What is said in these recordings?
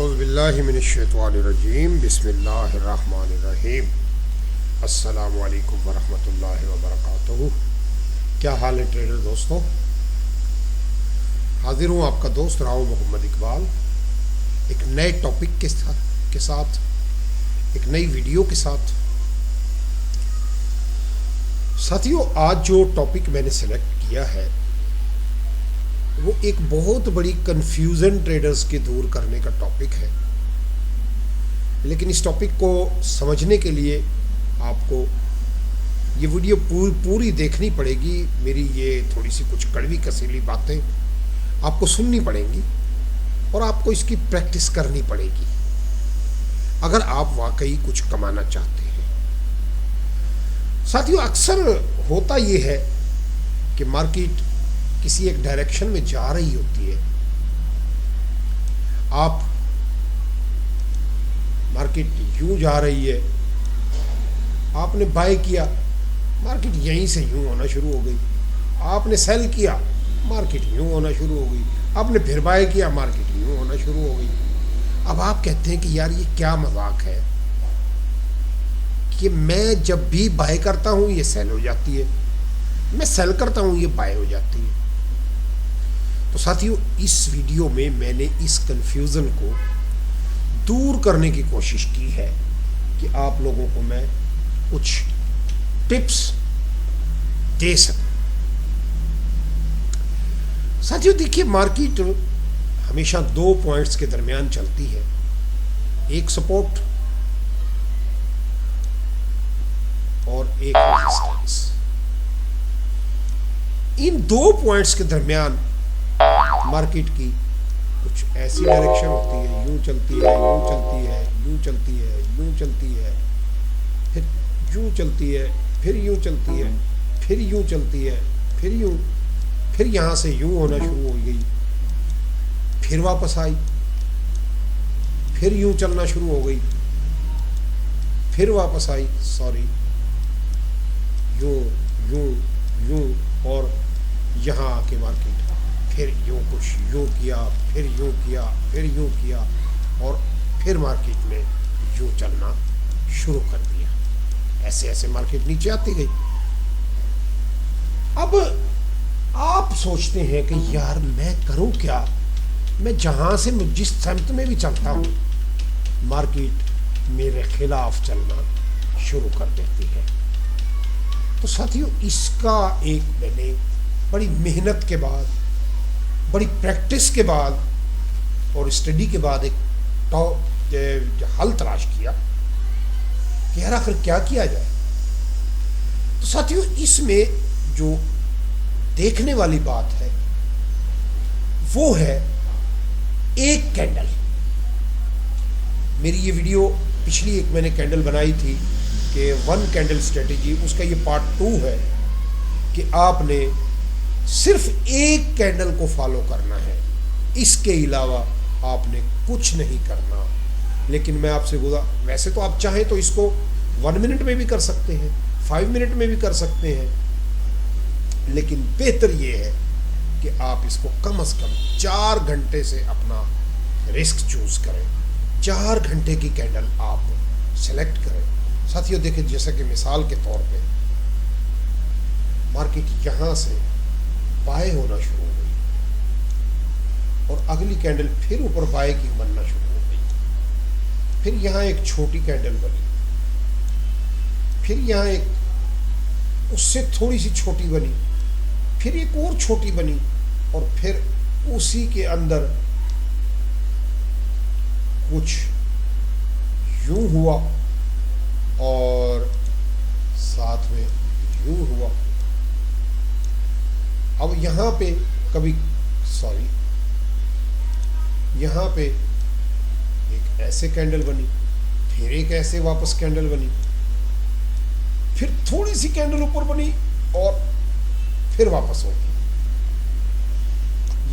औज़ुबिल्लाहि मिनश्शैतानिर्रजीम बिस्मिल्लाहिर्रहमानिर्रहीम। अस्सलामु अलैकुम वरहमतुल्लाहि वबरकातुहू। क्या हाल है ट्रेडर दोस्तों, हाजिर हूँ आपका दोस्त राव मोहम्मद इकबाल एक नए टॉपिक के साथ एक नई वीडियो के साथ। साथियों, आज जो टॉपिक मैंने सेलेक्ट किया है वो एक बहुत बड़ी कंफ्यूजन ट्रेडर्स के दूर करने का टॉपिक है, लेकिन इस टॉपिक को समझने के लिए आपको ये वीडियो पूरी देखनी पड़ेगी। मेरी ये थोड़ी सी कुछ कड़वी कसीली बातें आपको सुननी पड़ेंगी और आपको इसकी प्रैक्टिस करनी पड़ेगी अगर आप वाकई कुछ कमाना चाहते हैं। साथियों, अक्सर होता ये है कि मार्केट किसी एक डायरेक्शन में जा रही होती है, आप मार्केट यूं जा रही है, आपने बाय किया, मार्केट यहीं से यूं होना शुरू हो गई। आपने सेल किया, मार्केट यूं होना शुरू हो गई। आपने फिर बाय किया, मार्केट यूं होना शुरू हो गई। अब आप कहते हैं कि यार ये क्या मजाक है कि मैं जब भी बाय करता हूं ये सेल हो जाती है, मैं सेल करता हूं ये बाय हो जाती है। तो साथियों, इस वीडियो में मैंने इस कंफ्यूजन को दूर करने की कोशिश की है कि आप लोगों को मैं कुछ टिप्स दे सकूं। साथियों देखिए, मार्केट हमेशा दो पॉइंट्स के दरमियान चलती है, एक सपोर्ट और एक रेजिस्टेंस। इन दो पॉइंट्स के दरमियान मार्केट की कुछ ऐसी डायरेक्शन होती है, यूं चलती है, यूं चलती है, यूं चलती है, यूं चलती है, फिर यूं चलती है, फिर यूं चलती है, फिर यूं चलती है, फिर यूं, फिर यहां से यूं होना शुरू हो गई, फिर वापस आई, फिर यूं चलना शुरू हो गई, फिर वापस आई, सॉरी, यूं यूं यूं, और यहां आके मार्केट फिर यूं कुछ यूं किया, फिर यूं किया, फिर यूं किया, और फिर मार्केट ने यूं चलना शुरू कर दिया। ऐसे ऐसे मार्केट नीचे आती गई। अब आप सोचते हैं कि यार मैं करूं क्या, मैं जहां से जिस सम्त में भी चलता हूं मार्केट मेरे खिलाफ चलना शुरू कर देती है। तो साथियों, इसका एक मैंने बड़ी मेहनत के बाद, बड़ी प्रैक्टिस के बाद और स्टडी के बाद एक हल तलाश किया कि यार आखिर क्या किया जाए। तो साथियों, इसमें जो देखने वाली बात है वो है एक कैंडल। मेरी ये वीडियो पिछली एक मैंने कैंडल बनाई थी कि 1 कैंडल स्ट्रेटेजी, उसका ये पार्ट 2 है कि आपने सिर्फ एक कैंडल को फॉलो करना है, इसके अलावा आपने कुछ नहीं करना। लेकिन मैं आपसे बोला, वैसे तो आप चाहें तो इसको 1 मिनट में भी कर सकते हैं, 5 मिनट में भी कर सकते हैं, लेकिन बेहतर ये है कि आप इसको कम से कम 4 घंटे से अपना रिस्क चूज करें। 4 घंटे की कैंडल आप सेलेक्ट करें। साथियों देखिए, जैसा कि मिसाल के तौर पे मार्केट यहां से बाय होना शुरू हो गई और अगली कैंडल फिर ऊपर बाय की बनना शुरू हो गई, फिर यहां एक छोटी कैंडल बनी, फिर यहां एक उससे थोड़ी सी छोटी बनी, फिर एक और छोटी बनी, और फिर उसी के अंदर कुछ यूं हुआ और साथ में यूं हुआ। अब यहां पे कभी यहां पे एक ऐसे कैंडल बनी, फिर एक ऐसे वापस कैंडल बनी, फिर थोड़ी सी कैंडल ऊपर बनी और फिर वापस हो गई।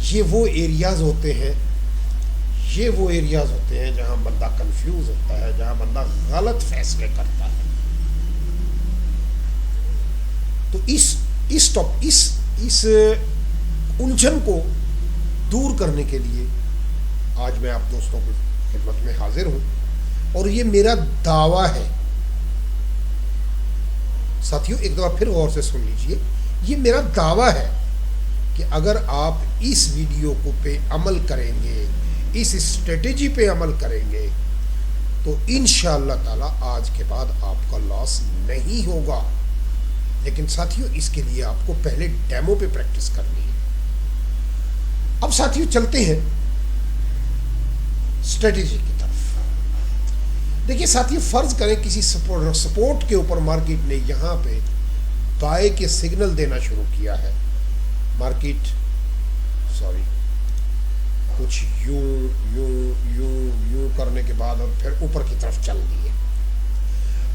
ये वो एरियाज होते हैं जहां बंदा कंफ्यूज होता है, जहां बंदा गलत फैसले करता है। तो इस उलझन को दूर करने के लिए आज मैं आप दोस्तों को खिदमत में हाजिर हूं और ये मेरा दावा है। साथियों एक दफा फिर गौर से सुन लीजिए, ये मेरा दावा है कि अगर आप इस वीडियो को पे अमल करेंगे, इस स्ट्रेटेजी पे अमल करेंगे, तो इंशाअल्लाह ताला आज के बाद आपका लॉस नहीं होगा। लेकिन साथियों इसके लिए आपको पहले डेमो पे प्रैक्टिस करनी है। अब साथियों चलते हैं स्ट्रेटेजी की तरफ। देखिए साथियों, फर्ज करें किसी सपोर्ट के ऊपर मार्केट ने यहां पे बाय के सिग्नल देना शुरू किया है। मार्केट कुछ यूं यूं यूं यूं करने के बाद और फिर ऊपर की तरफ चल दी है।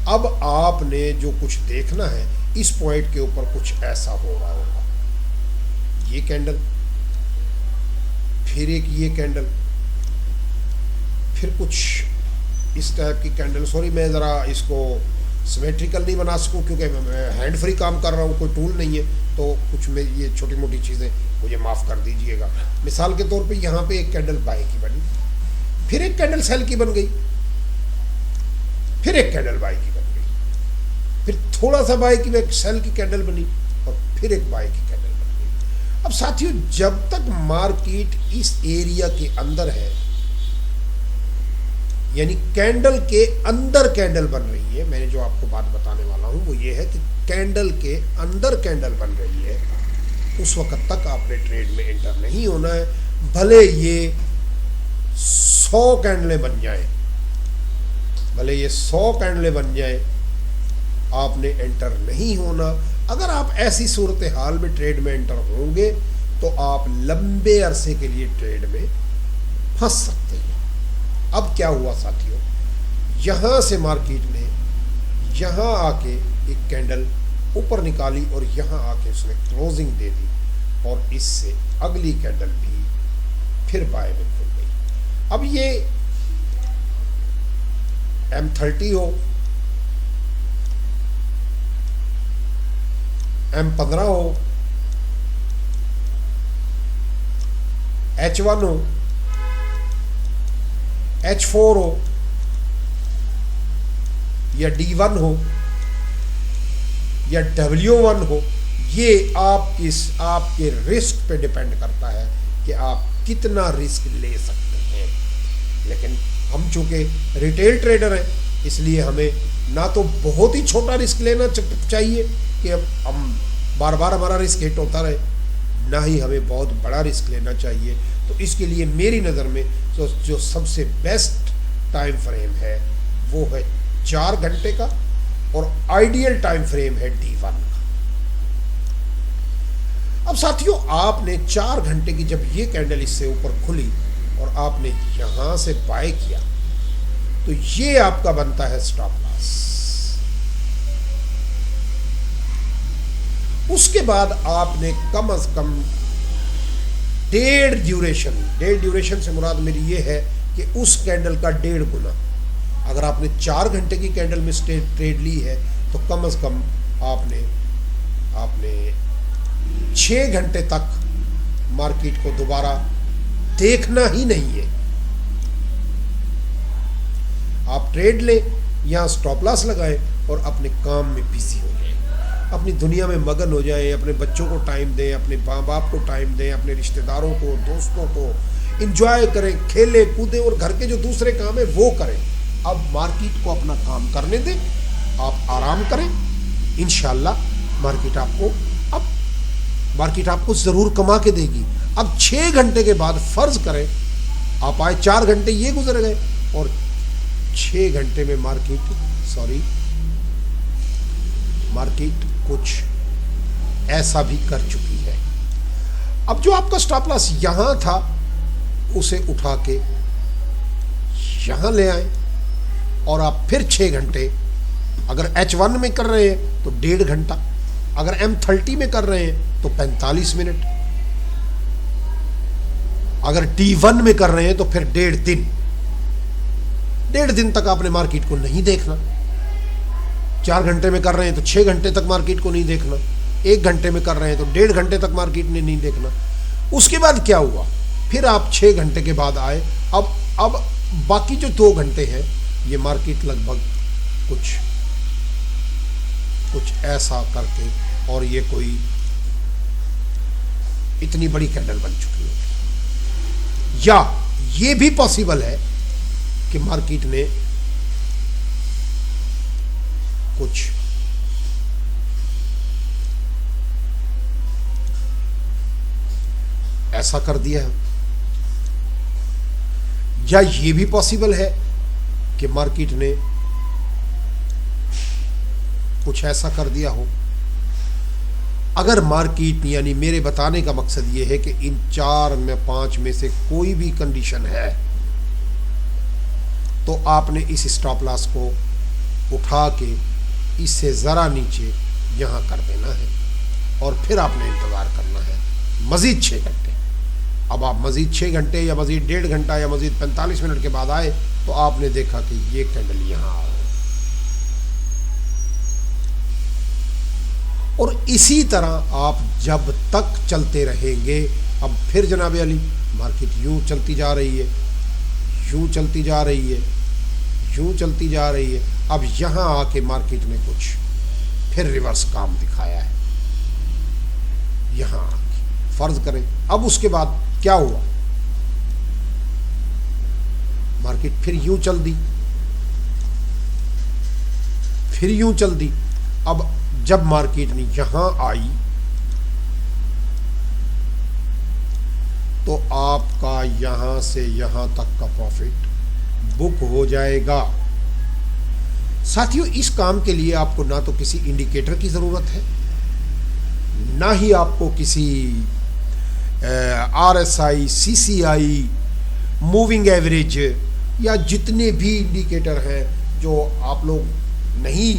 अब आपने जो कुछ देखना है, इस पॉइंट के ऊपर कुछ ऐसा हो रहा होगा, ये कैंडल, फिर एक ये कैंडल, फिर कुछ इस टाइप की कैंडल। सॉरी मैं ज़रा इसको सिमेट्रिकल नहीं बना सकूं क्योंकि मैं हैंड फ्री काम कर रहा हूँ, कोई टूल नहीं है, तो कुछ में ये छोटी मोटी चीज़ें मुझे माफ़ कर दीजिएगा। मिसाल के तौर पे यहाँ पे एक कैंडल बाय की बनी, फिर एक कैंडल सेल की बन गई, फिर एक कैंडल बाय की बन गई, फिर थोड़ा सा बाय की सेल की कैंडल बनी और फिर एक बाय की कैंडल बन गई। अब साथियों जब तक मार्केट इस एरिया के अंदर है, यानी कैंडल के अंदर कैंडल बन रही है, मैंने जो आपको बात बताने वाला हूं वो ये है कि कैंडल के अंदर कैंडल बन रही है, उस वक्त तक आपने ट्रेड में एंटर नहीं होना है। भले ये 100 कैंडलें बन जाए, भले ये 100 कैंडलें बन जाए, आपने एंटर नहीं होना। अगर आप ऐसी सूरत हाल में ट्रेड में एंटर होंगे तो आप लंबे अरसे के लिए ट्रेड में फंस सकते हैं। अब क्या हुआ साथियों, यहां से मार्केट ने यहां आके एक कैंडल ऊपर निकाली और यहां आके उसने क्लोजिंग दे दी और इससे अगली कैंडल भी फिर बाय में खुल गई। अब ये M30 हो, M15 हो, H1 हो, H4 हो या D1 हो या W1 हो, ये आपके रिस्क पे डिपेंड करता है कि आप कितना रिस्क ले सकते हैं। लेकिन हम चूंकि रिटेल ट्रेडर हैं, इसलिए हमें ना तो बहुत ही छोटा रिस्क लेना चाहिए कि अब हम बार बार हमारा रिस्क हिट होता रहे, ना ही हमें बहुत बड़ा रिस्क लेना चाहिए। तो इसके लिए मेरी नज़र में जो सबसे बेस्ट टाइम फ्रेम है वो है 4 घंटे का और आइडियल टाइम फ्रेम है D1 का। अब साथियों आपने 4 घंटे की जब ये कैंडल इससे ऊपर खुली और आपने यहां से बाय किया तो ये आपका बनता है स्टॉप लॉस। उसके बाद आपने कम से कम डेढ़ ड्यूरेशन से मुराद मेरी ये है कि उस कैंडल का 1.5 गुना। अगर आपने 4 घंटे की कैंडल में ट्रेड ली है तो कम से कम आपने 6 घंटे तक मार्केट को दोबारा देखना ही नहीं है। आप ट्रेड लें या स्टॉप लॉस लगाएं और अपने काम में बिजी हो जाएं, अपनी दुनिया में मगन हो जाएं, अपने बच्चों को टाइम दें, अपने माँ बाप को टाइम दें, अपने रिश्तेदारों को, दोस्तों को इंजॉय करें, खेलें कूदें और घर के जो दूसरे काम है वो करें। अब मार्केट को अपना काम करने दें, आप आराम करें, इंशाल्लाह मार्केट आपको ज़रूर कमा के देगी। अब 6 घंटे के बाद फर्ज करें आप आए, 4 घंटे ये गुजर गए और 6 घंटे में मार्केट कुछ ऐसा भी कर चुकी है। अब जो आपका स्टॉप लॉस यहां था उसे उठा के यहां ले आए और आप फिर 6 घंटे, अगर H1 में कर रहे हैं तो 1.5 घंटा, अगर M30 में कर रहे हैं तो 45 मिनट, अगर D1 में कर रहे हैं तो फिर 1.5 दिन तक आपने मार्केट को नहीं देखना। 4 घंटे में कर रहे हैं तो 6 घंटे तक मार्केट को नहीं देखना, 1 घंटे में कर रहे हैं तो 1.5 घंटे तक मार्केट ने नहीं देखना। उसके बाद क्या हुआ, फिर आप 6 घंटे के बाद आए। अब बाकी जो 2 घंटे हैं ये मार्केट लगभग कुछ ऐसा करके, और ये कोई इतनी बड़ी कैंडल बन चुकी है। या ये भी पॉसिबल है कि मार्केट ने कुछ ऐसा कर दिया है, या ये भी पॉसिबल है कि मार्केट ने कुछ ऐसा कर दिया हो। अगर मार्केट, यानी मेरे बताने का मकसद ये है कि इन 4 में 5 में से कोई भी कंडीशन है तो आपने इस स्टॉप लॉस को उठा के इससे ज़रा नीचे यहाँ कर देना है, और फिर आपने इंतज़ार करना है मज़ीद 6 घंटे। अब आप मज़ीद 6 घंटे या मज़ीद 1.5 घंटा या मज़ीद 45 मिनट के बाद आए तो आपने देखा कि ये कैंडल यहाँ आ, और इसी तरह आप जब तक चलते रहेंगे। अब फिर जनाब अली मार्केट यूं चलती जा रही है, यूं चलती जा रही है, यूं चलती जा रही है। अब यहाँ आके मार्केट ने कुछ फिर रिवर्स काम दिखाया है। यहाँ आके फर्ज करें, अब उसके बाद क्या हुआ, मार्केट फिर यूं चल दी, फिर यूं चल दी। अब जब मार्केट ने यहां आई तो आपका यहां से यहां तक का प्रॉफिट बुक हो जाएगा। साथियों, इस काम के लिए आपको ना तो किसी इंडिकेटर की ज़रूरत है, ना ही आपको किसी RSI, CCI, मूविंग एवरेज या जितने भी इंडिकेटर हैं जो आप लोग नहीं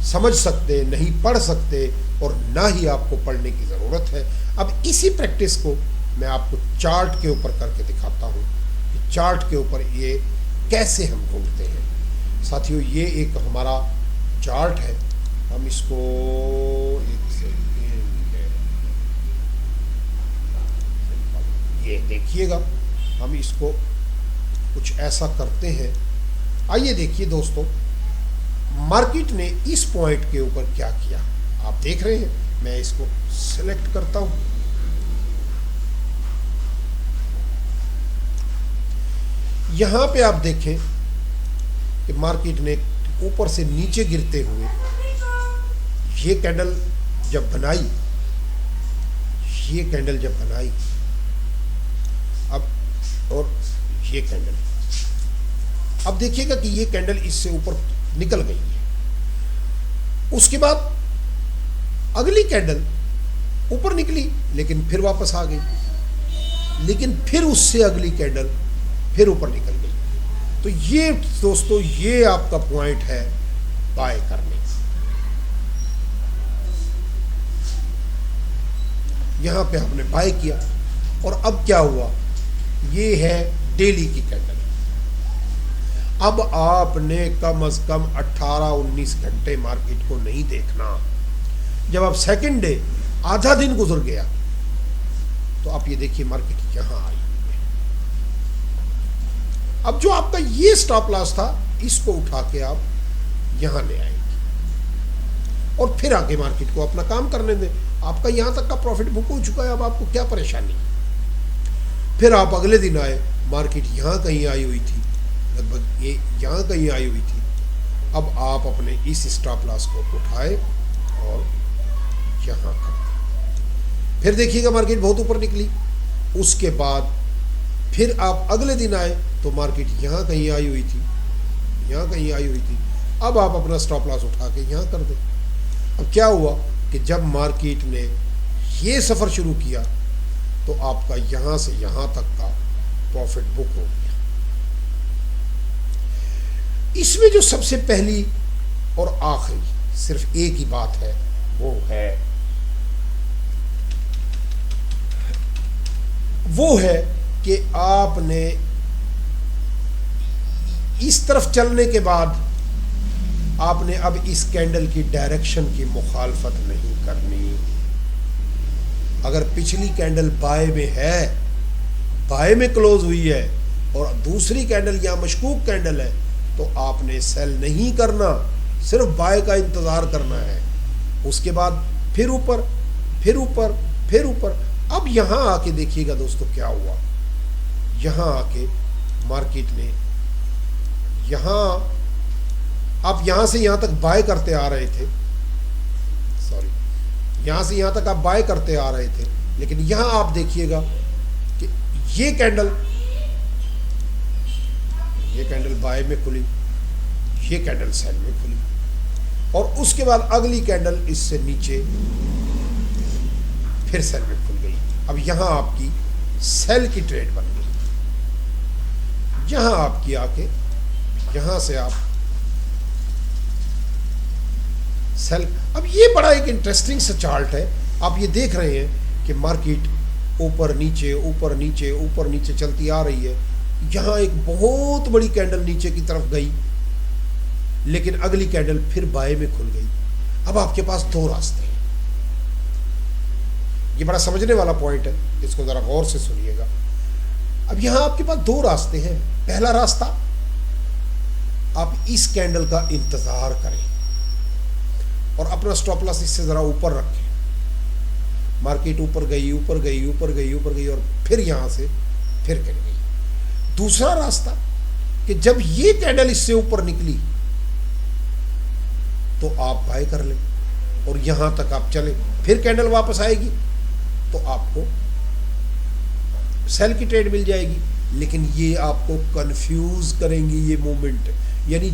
समझ सकते, नहीं पढ़ सकते, और ना ही आपको पढ़ने की ज़रूरत है। अब इसी प्रैक्टिस को मैं आपको चार्ट के ऊपर करके दिखाता हूँ कि चार्ट के ऊपर ये कैसे हम ढूंढते हैं। साथियों, ये एक हमारा चार्ट है, हम इसको एक सेकेंड, ये देखिएगा, हम इसको कुछ ऐसा करते हैं। आइए देखिए दोस्तों, मार्केट ने इस पॉइंट के ऊपर क्या किया आप देख रहे हैं। मैं इसको सिलेक्ट करता हूं, यहां पे आप देखें कि मार्केट ने ऊपर से नीचे गिरते हुए ये कैंडल जब बनाई, ये कैंडल जब बनाई, अब और ये कैंडल, अब देखिएगा कि ये कैंडल इससे ऊपर निकल गई है। उसके बाद अगली कैंडल ऊपर निकली लेकिन फिर वापस आ गई, लेकिन फिर उससे अगली कैंडल फिर ऊपर निकल गई। तो ये दोस्तों, ये आपका पॉइंट है बाय करने का। यहां पे आपने बाय किया, और अब क्या हुआ, ये है डेली की कैंडल। अब आपने कम से कम 18-19 घंटे मार्केट को नहीं देखना। जब आप सेकंड डे, आधा दिन गुजर गया, तो आप ये देखिए मार्केट यहां आई। अब जो आपका ये स्टॉप लॉस था, इसको उठा के आप यहां ले आएंगे और फिर आगे मार्केट को अपना काम करने दें। आपका यहां तक का प्रॉफिट बुक हो चुका है, अब आपको क्या परेशानी। फिर आप अगले दिन आए, मार्केट यहां कहीं आई हुई थी, लगभग ये यहाँ कहीं आई हुई थी। अब आप अपने इस स्टॉप लॉस को उठाए और यहाँ कर, फिर देखिएगा मार्केट बहुत ऊपर निकली। उसके बाद फिर आप अगले दिन आए तो मार्केट यहाँ कहीं आई हुई थी, यहाँ कहीं आई हुई थी। अब आप अपना स्टॉप लॉस उठा के यहाँ कर दें। अब क्या हुआ कि जब मार्केट ने ये सफ़र शुरू किया तो आपका यहाँ से यहाँ तक का प्रॉफिट बुक हो गया। इसमें जो सबसे पहली और आखिरी सिर्फ एक ही बात है, वो है कि आपने इस तरफ चलने के बाद आपने अब इस कैंडल की डायरेक्शन की मुखालफत नहीं करनी। अगर पिछली कैंडल बाय में है, बाय में क्लोज हुई है, और दूसरी कैंडल या मशकूक कैंडल है, तो आपने सेल नहीं करना, सिर्फ बाय का इंतज़ार करना है। उसके बाद फिर ऊपर, फिर ऊपर, फिर ऊपर। अब यहाँ आके देखिएगा दोस्तों क्या हुआ। यहाँ आके मार्केट ने आप यहाँ से यहाँ तक बाय करते आ रहे थे, सॉरी, यहाँ से यहाँ तक आप बाय करते आ रहे थे, लेकिन यहाँ आप देखिएगा कि ये कैंडल बाय में खुली, ये कैंडल सेल में खुली, और उसके बाद अगली कैंडल इससे नीचे फिर सेल में खुल गई। अब यहाँ आपकी सेल की ट्रेड बन गई। यहाँ आपकी आके यहाँ से आप सेल। अब ये बड़ा एक इंटरेस्टिंग सा चार्ट है। आप ये देख रहे हैं कि मार्केट ऊपर नीचे ऊपर नीचे ऊपर नीचे चलती आ रही है। यहाँ एक बहुत बड़ी कैंडल नीचे की तरफ गई, लेकिन अगली कैंडल फिर बाय में खुल गई। अब आपके पास दो रास्ते हैं। ये बड़ा समझने वाला पॉइंट है, इसको जरा गौर से सुनिएगा। अब यहां आपके पास दो रास्ते हैं। पहला रास्ता, आप इस कैंडल का इंतजार करें और अपना स्टॉप लॉस इससे जरा ऊपर रखें। मार्केट ऊपर गई, ऊपर गई, ऊपर गई, ऊपर गई, और फिर यहां से फिर गिर गई। दूसरा रास्ता कि जब ये कैंडल इससे ऊपर निकली तो आप बाय कर लें और यहां तक आप चले, फिर कैंडल वापस आएगी तो आपको सेल की ट्रेड मिल जाएगी। लेकिन ये आपको कंफ्यूज करेंगी ये मूवमेंट। यानी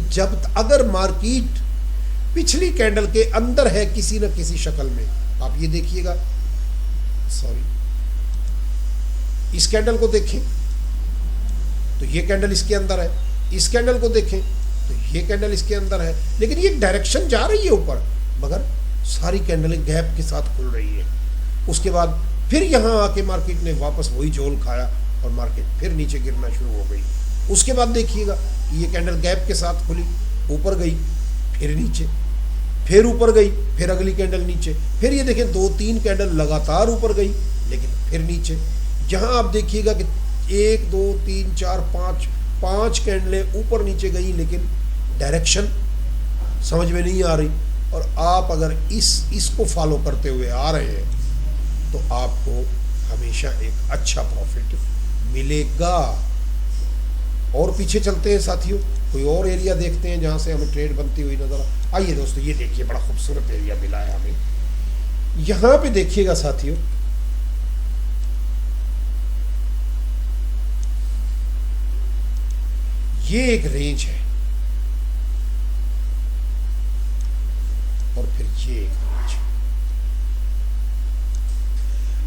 अगर मार्केट पिछली कैंडल के अंदर है किसी न किसी शक्ल में, आप ये देखिएगा, सॉरी, इस कैंडल को देखें तो ये कैंडल इसके अंदर है, इस कैंडल को देखें तो ये कैंडल इसके अंदर है, लेकिन ये डायरेक्शन जा रही है ऊपर, मगर सारी कैंडलें गैप के साथ खुल रही है। उसके बाद फिर यहाँ आके मार्केट ने वापस वही झोल खाया और मार्केट फिर नीचे गिरना शुरू हो गई। उसके बाद देखिएगा ये कैंडल गैप के साथ खुली, ऊपर गई, फिर नीचे, फिर ऊपर गई, फिर अगली कैंडल नीचे, फिर ये देखें 2-3 कैंडल लगातार ऊपर गई, लेकिन फिर नीचे। यहाँ आप देखिएगा कि 1 2 3 4 5 कैंडलें ऊपर नीचे गई, लेकिन डायरेक्शन समझ में नहीं आ रही। और आप अगर इसको फॉलो करते हुए आ रहे हैं तो आपको हमेशा एक अच्छा प्रॉफिट मिलेगा। और पीछे चलते हैं साथियों, कोई और एरिया देखते हैं जहां से हमें ट्रेड बनती हुई नजर आइए दोस्तों। ये देखिए बड़ा खूबसूरत एरिया मिला है हमें। यहां पे देखिएगा साथियों, ये एक रेंज है और फिर ये एक रेंज।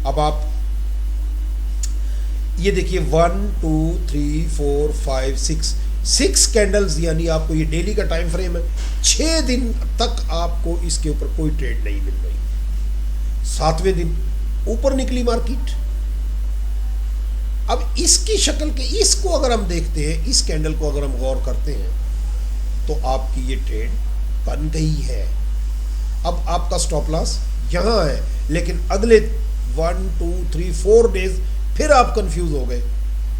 अब आप ये देखिए 1 2 3 4 5 6 कैंडल्स, यानी आपको ये डेली का टाइम फ्रेम है। 6 दिन तक आपको इसके ऊपर कोई ट्रेड नहीं मिल रही। 7वें दिन ऊपर निकली मार्केट। अब इसकी शक्ल के इसको अगर हम देखते हैं, इस कैंडल को अगर हम गौर करते हैं, तो आपकी ये ट्रेड बन गई है। अब आपका स्टॉप लॉस यहां है, लेकिन अगले 1 2 3 4 डेज फिर आप कंफ्यूज हो गए,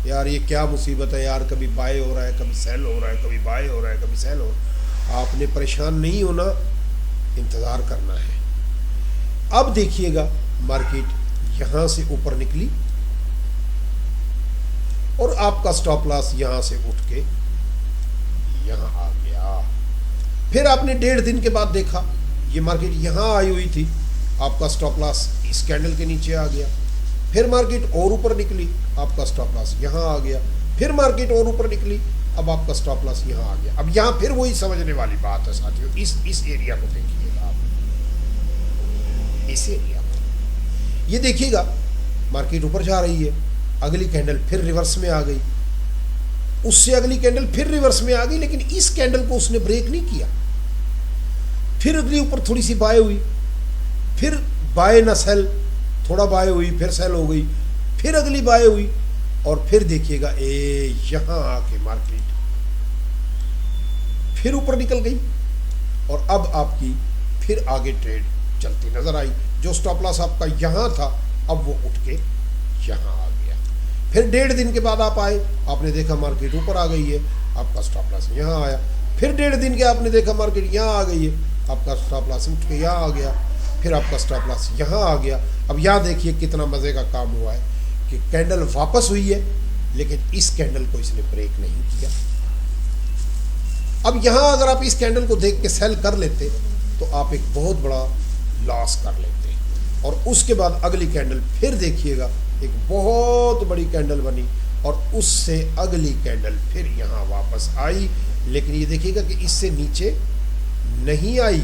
यार ये क्या मुसीबत है यार, कभी बाय हो रहा है, कभी सेल हो रहा है, कभी बाय हो रहा है, कभी सेल हो रहा है। आपने परेशान नहीं होना, इंतजार करना है। अब देखिएगा मार्केट यहां से ऊपर निकली और आपका स्टॉप लॉस यहां से उठ के यहां आ गया। फिर आपने 1.5 दिन के बाद देखा ये मार्केट यहां आई हुई थी, आपका स्टॉप लॉस इस कैंडल के नीचे आ गया। फिर मार्केट और ऊपर निकली, आपका स्टॉप लॉस यहां आ गया। फिर मार्केट और ऊपर निकली, अब आपका स्टॉप लॉस यहां आ गया। अब यहां फिर वही समझने वाली बात है साथियों, इस एरिया को देखिएगा आप, इस एरिया को ये देखिएगा, मार्केट ऊपर जा रही है, अगली कैंडल फिर रिवर्स में आ गई, उससे अगली कैंडल फिर रिवर्स में आ गई, लेकिन इस कैंडल को उसने ब्रेक नहीं किया। फिर अगली ऊपर थोड़ी सी बाय हुई, फिर बाय ना सेल, थोड़ा बाय हुई, फिर सेल हो गई, फिर अगली बाय हुई, और फिर देखिएगा यहां आके मार्केट फिर ऊपर निकल गई और अब आपकी फिर आगे ट्रेड चलती नजर आई। जो स्टॉप लॉस आपका यहां था, अब वो उठ के यहां आ गया। फिर 1.5 दिन के बाद आप आए, आपने देखा मार्केट ऊपर आ गई है, आपका स्टॉप लॉस यहाँ आया। फिर 1.5 दिन के आपने देखा मार्केट यहाँ आ गई है, आपका स्टॉप लॉस उठ के यहाँ आ गया, फिर आपका स्टॉप लॉस यहाँ आ गया। अब यहाँ देखिए कितना मज़े का काम हुआ है कि कैंडल वापस हुई है, लेकिन इस कैंडल को इसने ब्रेक नहीं किया। अब यहाँ अगर आप इस कैंडल को देख के सेल कर लेते तो आप एक बहुत बड़ा लॉस कर लेते, और उसके बाद अगली कैंडल फिर देखिएगा एक बहुत बड़ी कैंडल बनी, और उससे अगली कैंडल फिर यहाँ वापस आई, लेकिन ये देखिएगा कि इससे नीचे नहीं आई,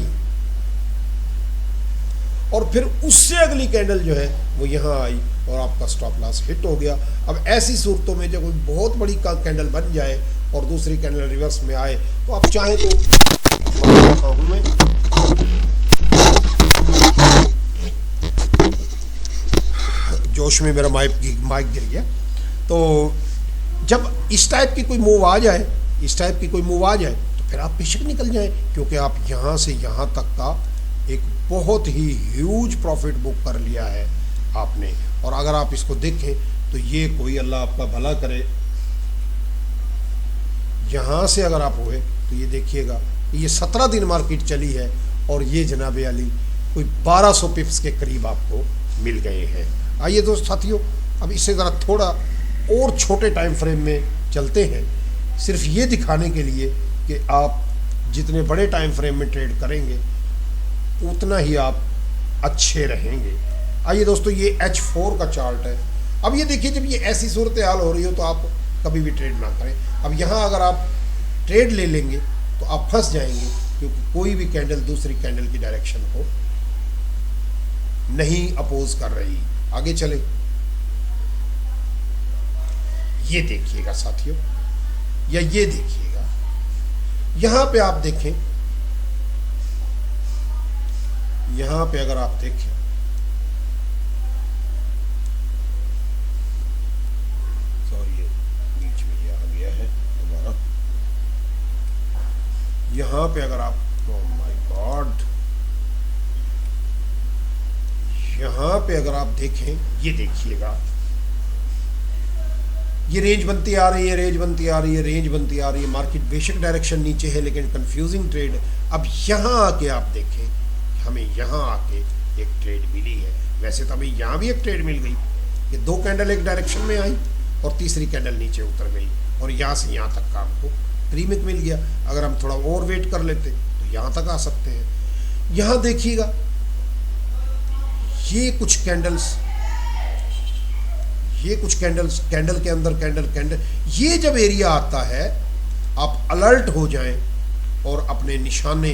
और फिर उससे अगली कैंडल जो है वो यहाँ आई और आपका स्टॉप लॉस हिट हो गया। अब ऐसी सूरतों में जब कोई बहुत बड़ी कैंडल बन जाए और दूसरी कैंडल रिवर्स में आए तो आप चाहें तो जोश में मेरा माइक गिर गया। तो जब इस टाइप की कोई मूव आ जाए, तो फिर आप बेशक निकल जाएं, क्योंकि आप यहाँ से यहाँ तक का एक बहुत ही ह्यूज प्रॉफिट बुक कर लिया है आपने। और अगर आप इसको देखें तो ये कोई अल्लाह आपका भला करे, यहाँ से अगर आप हुए तो ये देखिएगा ये 17 दिन मार्केट चली है, और ये जनाबे अली कोई 1200 पिप्स के करीब आपको मिल गए हैं। आइए दोस्त साथियों, अब इससे ज़रा थोड़ा और छोटे टाइम फ्रेम में चलते हैं, सिर्फ ये दिखाने के लिए कि आप जितने बड़े टाइम फ्रेम में ट्रेड करेंगे उतना ही आप अच्छे रहेंगे। आइए दोस्तों, ये H4 का चार्ट है। अब ये देखिए, जब ये ऐसी सूरत हाल हो रही हो तो आप कभी भी ट्रेड ना करें। अब यहाँ अगर आप ट्रेड ले लेंगे तो आप फंस जाएंगे, क्योंकि कोई भी कैंडल दूसरी कैंडल की डायरेक्शन को नहीं अपोज कर रही। आगे चले, ये देखिएगा साथियों, या ये देखिएगा, यहां पे आप देखें, यहां पे अगर आप देखें, सॉरी बीच में ये आ गया है दोबारा, यहां पे अगर आप, ओह माय गॉड, यहां पे अगर आप देखें, ये देखिएगा, ये रेंज बनती आ रही है, रेंज बनती आ रही है, रेंज बनती आ रही है। मार्केट बेशक डायरेक्शन नीचे है, लेकिन कंफ्यूजिंग ट्रेड। अब यहाँ आके आप देखें, हमें यहाँ आके एक ट्रेड मिली है। वैसे तो हमें यहाँ भी एक ट्रेड मिल गई, ये 2 कैंडल एक डायरेक्शन में आई और तीसरी कैंडल नीचे उतर गई, और यहाँ से यहाँ तक का हमको प्रीमिक मिल गया। अगर हम थोड़ा और वेट कर लेते तो यहाँ तक आ सकते हैं। यहाँ देखिएगा, ये कुछ कैंडल्स, कैंडल के अंदर कैंडल, ये जब एरिया आता है आप अलर्ट हो जाएं और अपने निशाने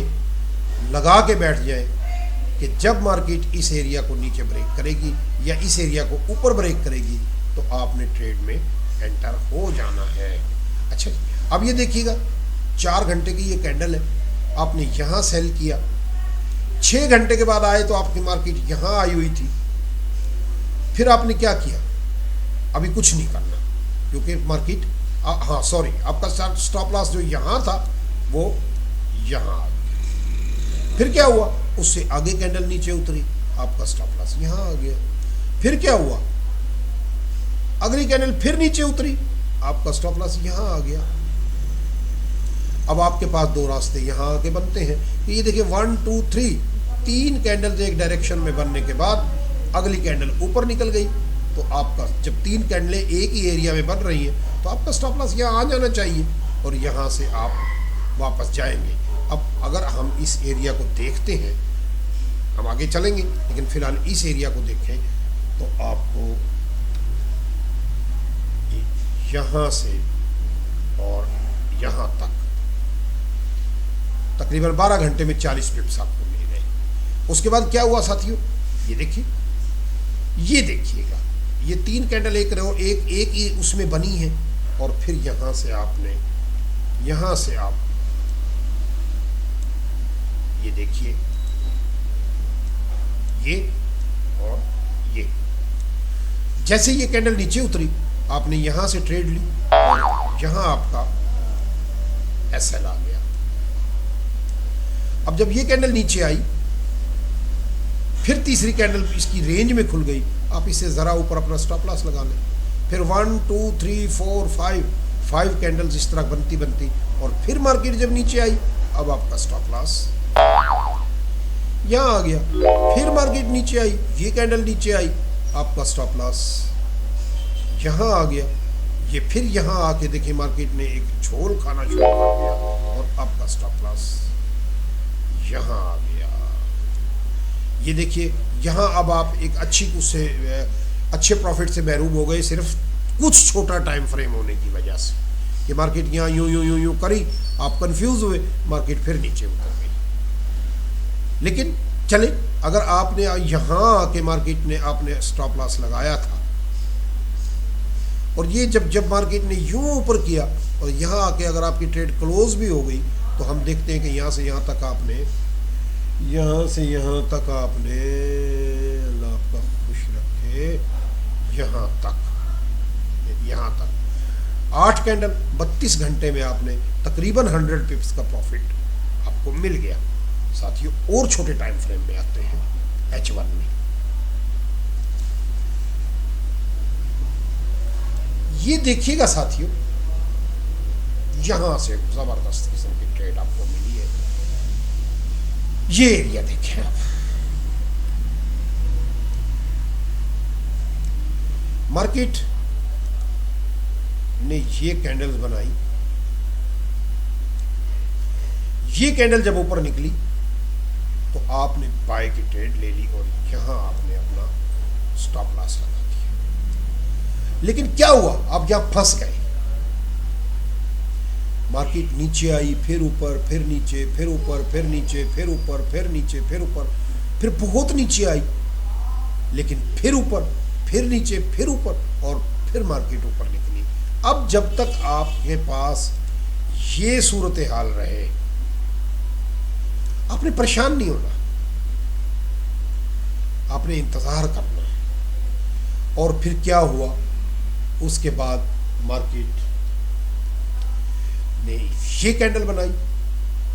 लगा के बैठ जाएं कि जब मार्केट इस एरिया को नीचे ब्रेक करेगी या इस एरिया को ऊपर ब्रेक करेगी तो आपने ट्रेड में एंटर हो जाना है। अच्छा, अब ये देखिएगा, 4 घंटे की ये कैंडल है, आपने यहाँ सेल किया, 6 घंटे के बाद आए तो आपकी मार्केट यहाँ आई हुई थी। फिर आपने क्या किया? अभी कुछ नहीं करना, क्योंकि मार्केट, हाँ सॉरी, आपका स्टॉप लॉस जो यहाँ था वो यहाँ आ गया। फिर क्या हुआ? उससे आगे कैंडल नीचे उतरी, आपका स्टॉप लॉस यहाँ आ गया। फिर क्या हुआ? अगली कैंडल फिर नीचे उतरी, आपका स्टॉप लॉस यहाँ आ गया। अब आपके पास 2 रास्ते यहाँ आके बनते हैं। तो ये देखिए 1 2 3 कैंडल एक डायरेक्शन में बनने के बाद अगली कैंडल ऊपर निकल गई, तो आपका जब 3 कैंडलें एक ही एरिया में बन रही हैं तो आपका स्टॉप लॉस यहाँ आ जाना चाहिए और यहाँ से आप वापस जाएंगे। अब अगर हम इस एरिया को देखते हैं, हम आगे चलेंगे, लेकिन फिलहाल इस एरिया को देखें तो आपको यहाँ से और यहाँ तक तकरीबन 12 घंटे में 40 पिप्स आपको मिल गए। उसके बाद क्या हुआ साथियों? ये देखिए, ये देखिएगा, ये 3 कैंडल एक ही उसमें बनी है, और फिर यहाँ से आप ये देखिए, ये और ये, जैसे ये कैंडल नीचे उतरी आपने यहाँ से ट्रेड ली और यहाँ आपका SL आ गया। अब जब ये कैंडल नीचे आई, फिर तीसरी कैंडल इसकी रेंज में खुल गई, आप इससे ज़रा ऊपर अपना स्टॉप लॉस लगा लें। फिर 1 2 3 4 5 कैंडल्स इस तरह बनती बनती, और फिर मार्केट जब नीचे आई, अब आपका स्टॉप लॉस यहां आ गया। फिर मार्केट नीचे आई, ये कैंडल नीचे आई, आपका स्टॉप लॉस यहां आ गया। ये फिर यहां आके देखिए मार्केट ने एक झोल खाना शुरू कर दिया, और आपका स्टॉप लॉस यहां आ गया। ये देखिए यहां अब आप एक उससे अच्छे प्रॉफिट से महरूम हो गए, सिर्फ कुछ छोटा टाइम फ्रेम होने की वजह से। ये मार्केट यहाँ यूं यूं यूं यूं करी, आप कंफ्यूज हुए, मार्केट फिर नीचे उतर गई। लेकिन चले, अगर आपने यहाँ आके मार्केट ने आपने स्टॉप लॉस लगाया था, और ये जब मार्केट ने यूं ऊपर किया और यहाँ आके अगर आपकी ट्रेड क्लोज भी हो गई, तो हम देखते हैं कि यहाँ से यहाँ तक आपने अल्लाह आपका खुश रखे, यहाँ तक 8 कैंडल 32 घंटे में आपने तकरीबन 100 पिप्स का प्रॉफिट आपको मिल गया। साथियों और छोटे टाइम फ्रेम में आते हैं, H1 में ये देखिएगा साथियों, यहां से जबरदस्त किस्म की ट्रेड आपको मिली है। ये एरिया देखें आप, मार्केट ने ये कैंडल्स बनाई, ये कैंडल जब ऊपर निकली तो आपने बाय की ट्रेड ले ली, और यहां आपने अपना स्टॉप लॉस लगा दिया। लेकिन क्या हुआ, आप यहां फंस गए। मार्केट नीचे आई, फिर ऊपर, फिर नीचे, फिर ऊपर, फिर नीचे, फिर ऊपर, फिर नीचे, फिर ऊपर, फिर बहुत नीचे आई, लेकिन फिर ऊपर, फिर नीचे, फिर ऊपर, और फिर मार्केट ऊपर निकली। अब जब तक आपके पास ये सूरत हाल रहे, आपने परेशान नहीं होना, आपने इंतजार करना है। और फिर क्या हुआ, उसके बाद मार्केट ने ये कैंडल बनाई,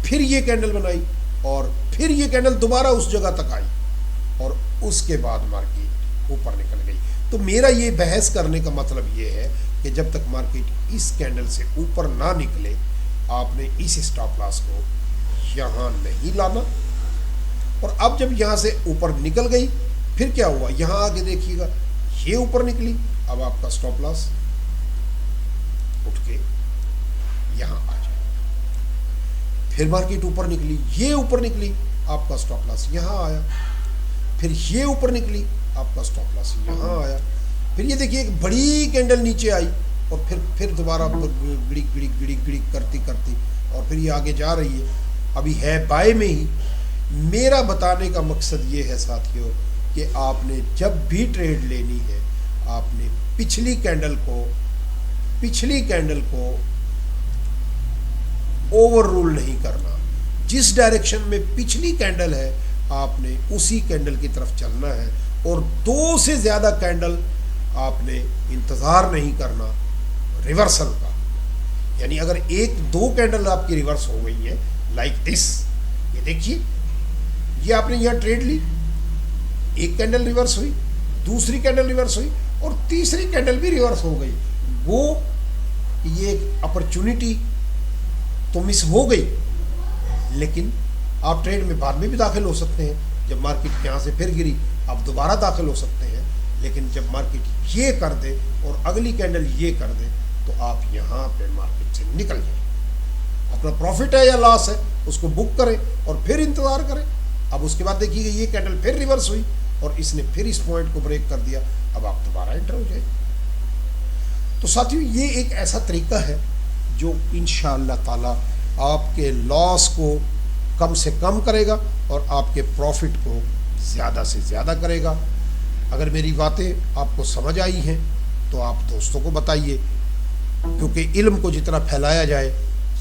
फिर ये कैंडल बनाई, और फिर ये कैंडल दोबारा उस जगह तक आई, और उसके बाद मार्केट ऊपर निकल गई। तो मेरा ये बहस करने का मतलब ये है कि जब तक मार्केट इस कैंडल से ऊपर ना निकले, आपने इस स्टॉप लॉस को यहां नहीं लाना। और अब जब यहां से ऊपर निकल गई, फिर क्या हुआ, यहां आगे देखिएगा, ये ऊपर निकली, अब आपका स्टॉप लॉस उठ के यहां आ जाए। फिर मार्केट ऊपर निकली, ये ऊपर निकली, आपका स्टॉप लॉस यहां आया। फिर ये ऊपर निकली, आपका स्टॉप लॉस यहां आया। फिर ये देखिए एक बड़ी कैंडल नीचे आई, और फिर दोबारा गिड़िक गिड़िक गिड़िक गिड़िक करती करती, और फिर ये आगे जा रही है, अभी है बाय में ही। मेरा बताने का मकसद ये है साथियों कि आपने जब भी ट्रेड लेनी है, आपने पिछली कैंडल को ओवर रूल नहीं करना। जिस डायरेक्शन में पिछली कैंडल है, आपने उसी कैंडल की तरफ चलना है, और 2 से ज़्यादा कैंडल आपने इंतज़ार नहीं करना रिवर्सल का। यानी अगर 1-2 कैंडल आपकी रिवर्स हो गई है, लाइक दिस, ये देखिए, ये आपने यहाँ ट्रेड ली, एक कैंडल रिवर्स हुई, दूसरी कैंडल रिवर्स हुई, और तीसरी कैंडल भी रिवर्स हो गई। वो ये अपॉर्चुनिटी तो मिस हो गई, लेकिन आप ट्रेड में बाद में भी दाखिल हो सकते हैं। जब मार्केट यहाँ से फिर गिरी, आप दोबारा दाखिल हो सकते हैं। लेकिन जब मार्केट ये कर दे और अगली कैंडल ये कर दे, तो आप यहाँ पे मार्केट से निकल जाए। अपना प्रॉफिट है या लॉस है, उसको बुक करें और फिर इंतजार करें। अब उसके बाद देखिएगा ये कैंडल फिर रिवर्स हुई, और इसने फिर इस पॉइंट को ब्रेक कर दिया, अब आप दोबारा एंटर हो जाए। तो साथियों ये एक ऐसा तरीका है जो इंशाअल्लाह ताला आपके लॉस को कम से कम करेगा और आपके प्रॉफिट को ज़्यादा से ज़्यादा करेगा। अगर मेरी बातें आपको समझ आई हैं तो आप दोस्तों को बताइए, क्योंकि इल्म को जितना फैलाया जाए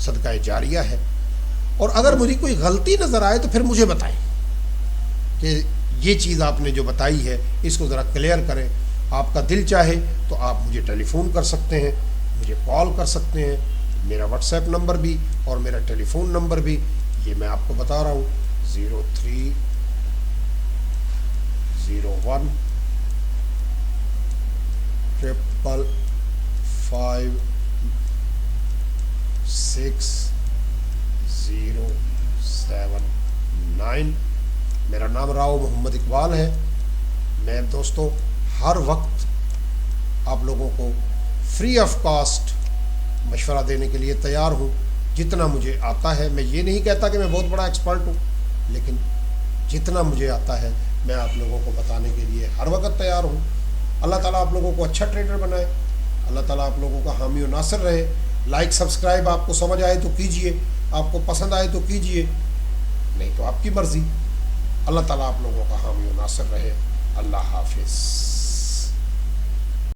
सदका जारिया है। और अगर मुझे कोई गलती नज़र आए तो फिर मुझे बताएं कि ये चीज़ आपने जो बताई है इसको ज़रा क्लियर करें। आपका दिल चाहे तो आप मुझे टेलीफोन कर सकते हैं, मुझे कॉल कर सकते हैं। मेरा व्हाट्सएप नंबर भी और मेरा टेलीफोन नंबर भी ये मैं आपको बता रहा हूँ, 0301 556079। मेरा नाम राव मोहम्मद इकबाल है। मैं दोस्तों हर वक्त आप लोगों को फ्री ऑफ कॉस्ट मशवरा देने के लिए तैयार हूँ। जितना मुझे आता है, मैं ये नहीं कहता कि मैं बहुत बड़ा एक्सपर्ट हूँ, लेकिन जितना मुझे आता है मैं आप लोगों को बताने के लिए हर वक्त तैयार हूँ। अल्लाह ताला आप लोगों को अच्छा ट्रेडर बनाए, अल्लाह ताला आप लोगों का हामी और नासिर रहे। लाइक सब्सक्राइब आपको समझ आए तो कीजिए, आपको पसंद आए तो कीजिए, नहीं तो आपकी मर्ज़ी। अल्लाह ताला आप लोगों का हामी और नासिर रहे। अल्लाह हाफिज़।